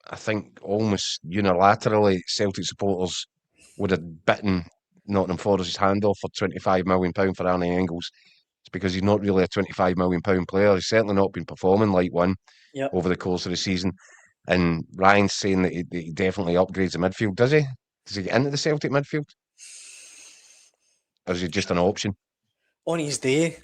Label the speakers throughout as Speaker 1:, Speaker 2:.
Speaker 1: I think almost unilaterally Celtic supporters would have bitten Nottingham Forest's hand off for £25 million for ONeill. It's because he's not really a £25 million player. He's certainly not been performing like one
Speaker 2: Yep.
Speaker 1: over the course of the season. And Ryan's saying that he definitely upgrades the midfield. Does he? Does he get into the Celtic midfield? Or is he just an option
Speaker 2: On his day,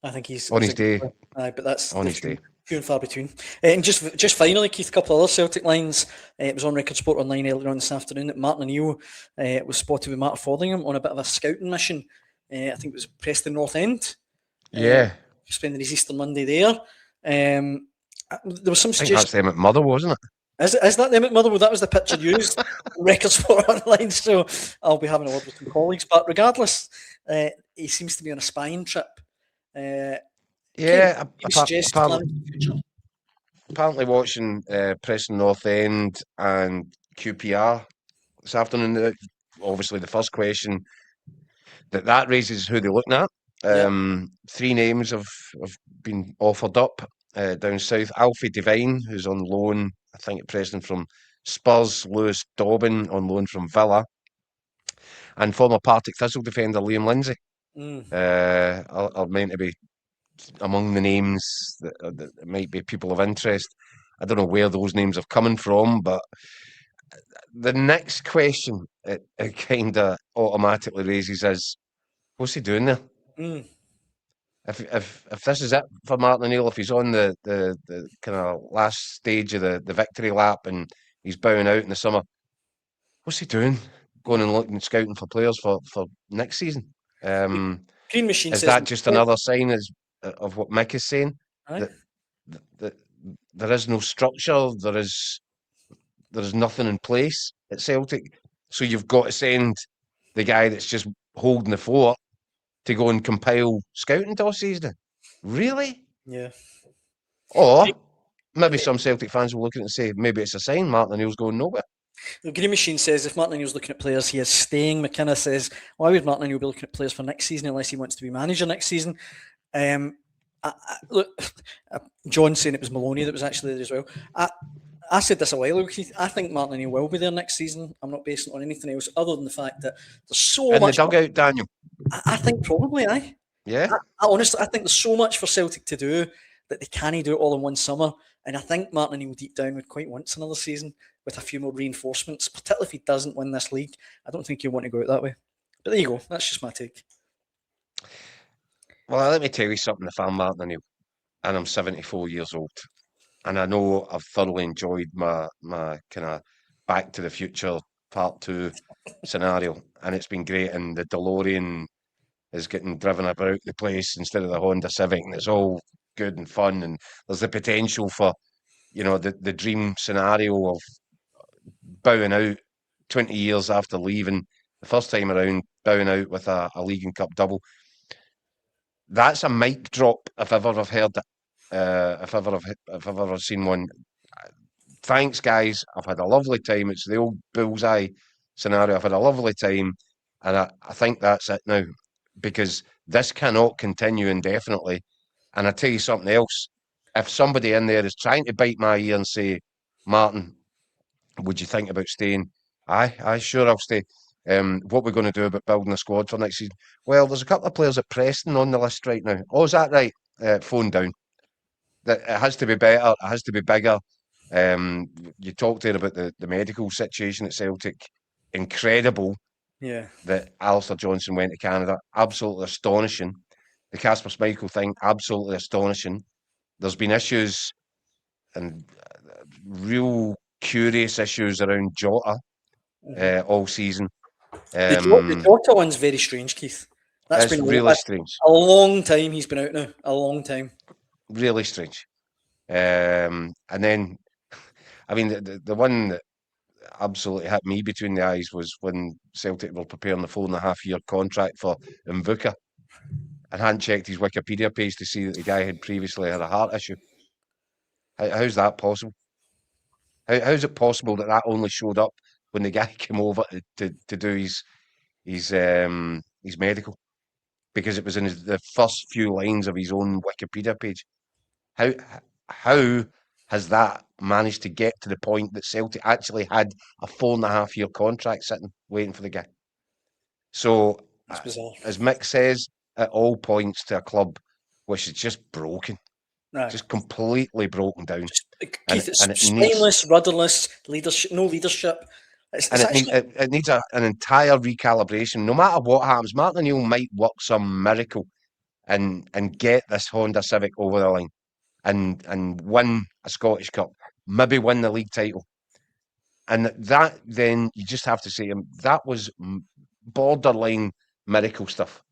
Speaker 2: I think
Speaker 1: on
Speaker 2: he's a
Speaker 1: his
Speaker 2: good
Speaker 1: day?
Speaker 2: player. But that's
Speaker 1: On
Speaker 2: the
Speaker 1: his day.
Speaker 2: few and far between. And just finally, Keith, a couple of other Celtic lines. It was on Record Sport Online earlier on this afternoon that Martin O'Neill was spotted with Mark Fordingham on a bit of a scouting mission. I think it was Preston North End.
Speaker 1: Yeah.
Speaker 2: Spending his Easter Monday there. There was some
Speaker 1: I think that's
Speaker 2: suggestion.
Speaker 1: them at Mother, wasn't it?
Speaker 2: Is that them at Motherwell? That was the picture used on Record Sport Online. So I'll be having a word with some colleagues. But regardless, he seems to be on a spying trip.
Speaker 1: Yeah,
Speaker 2: Suggest plans for the future.
Speaker 1: apparently watching Preston North End and QPR this afternoon. Obviously, the first question that raises who they're looking at.
Speaker 2: Yeah.
Speaker 1: Three names have been offered up down south. Alfie Devine, who's on loan, I think at Preston from Spurs. Lewis Dobbin on loan from Villa. And former Partick Thistle defender Liam Lindsay are meant to be among the names that might be people of interest. I don't know where those names are coming from, but the next question it kind of automatically raises is, what's he doing there? If this is it for Martin O'Neill, if he's on the kind of last stage of the victory lap and he's bowing out in the summer, what's he doing? Going and looking scouting for players for next season?
Speaker 2: Green Machine
Speaker 1: Is
Speaker 2: says.
Speaker 1: that just another sign of what Mick is saying?
Speaker 2: Aye.
Speaker 1: That there is no structure, there is nothing in place at Celtic. So you've got to send the guy that's just holding the fort to go and compile scouting dossiers then. Really?
Speaker 2: Yeah.
Speaker 1: Or maybe some Celtic fans will look at it and say, maybe it's a sign Martin O'Neill's going nowhere.
Speaker 2: The Green Machine says if Martin O'Neill's looking at players, he is staying. McKenna says, why would Martin O'Neill be looking at players for next season unless he wants to be manager next season? Look, John saying it was Maloney that was actually there as well. I said this a while ago, Keith. I think Martin O'Neill will be there next season. I'm not basing it on anything else other than the fact that there's so
Speaker 1: In
Speaker 2: much.
Speaker 1: the dugout, Daniel.
Speaker 2: I think probably, aye.
Speaker 1: Yeah.
Speaker 2: I honestly, I think there's so much for Celtic to do that they can't do it all in one summer. And I think Martin O'Neill deep down would quite want another season with a few more reinforcements, particularly if he doesn't win this league. I don't think he'll want to go out that way. But there you go. That's just my take.
Speaker 1: Well, let me tell you something. If I'm Martin O'Neill and I'm 74 years old, and I know I've thoroughly enjoyed my kind of Back to the Future Part 2 scenario, and it's been great, and the DeLorean is getting driven about the place instead of the Honda Civic, and it's all good and fun, and there's the potential for, the dream scenario of bowing out 20 years after leaving the first time around, bowing out with a League and Cup double. That's a mic drop if ever I've heard it. If I've ever seen one. Thanks, guys. I've had a lovely time. It's the old bullseye scenario. I've had a lovely time, and I think that's it now, because this cannot continue indefinitely. And I tell you something else. If somebody in there is trying to bite my ear and say, Martin, would you think about staying? Aye, sure, I'll stay. What we're going to do about building a squad for next season? Well, there's a couple of players at Preston on the list right now. Oh, is that right? Phone down. That it has to be better. It has to be bigger. You talked there about the medical situation at Celtic. Incredible.
Speaker 2: Yeah.
Speaker 1: That Alistair Johnson went to Canada. Absolutely astonishing. The Casper Schmeichel thing. Absolutely astonishing. There's been issues and real curious issues around Jota all season.
Speaker 2: The Jota one's very strange, Keith. That's
Speaker 1: It's
Speaker 2: been
Speaker 1: really strange.
Speaker 2: a long time he's been out now. A long time.
Speaker 1: Really strange. And then, I mean, the one that absolutely hit me between the eyes was when Celtic were preparing the 4.5-year contract for Mvuka and hadn't checked his Wikipedia page to see that the guy had previously had a heart issue. How's that possible? How's it possible that only showed up when the guy came over to do his medical? Because it was in the first few lines of his own Wikipedia page. How has that managed to get to the point that Celtic actually had a 4.5-year contract sitting, waiting for the guy. So,
Speaker 2: It's bizarre.
Speaker 1: as Mick says, it all points to a club which is just broken,
Speaker 2: Right.
Speaker 1: just completely broken down.
Speaker 2: Keith, it's
Speaker 1: and it needs
Speaker 2: spineless, rudderless, leadership, no leadership.
Speaker 1: and it needs an entire recalibration. No matter what happens, Martin O'Neill might work some miracle and get this Honda Civic over the line and win a Scottish Cup, maybe win the league title. And that, then you just have to say that was borderline miracle stuff.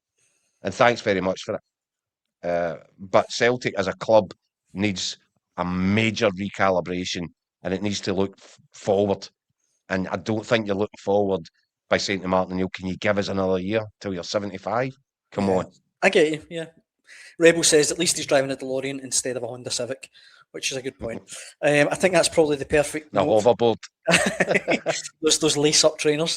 Speaker 1: And thanks very much for it. But Celtic as a club needs a major recalibration, and it needs to look forward. And I don't think you're looking forward by saying to Martin O'Neill, can you give us another year till you're 75? Come on.
Speaker 2: I get you, yeah. Rebel says at least he's driving a DeLorean instead of a Honda Civic, which is a good point. I think that's probably the perfect
Speaker 1: hoverboard.
Speaker 2: those lace-up trainers.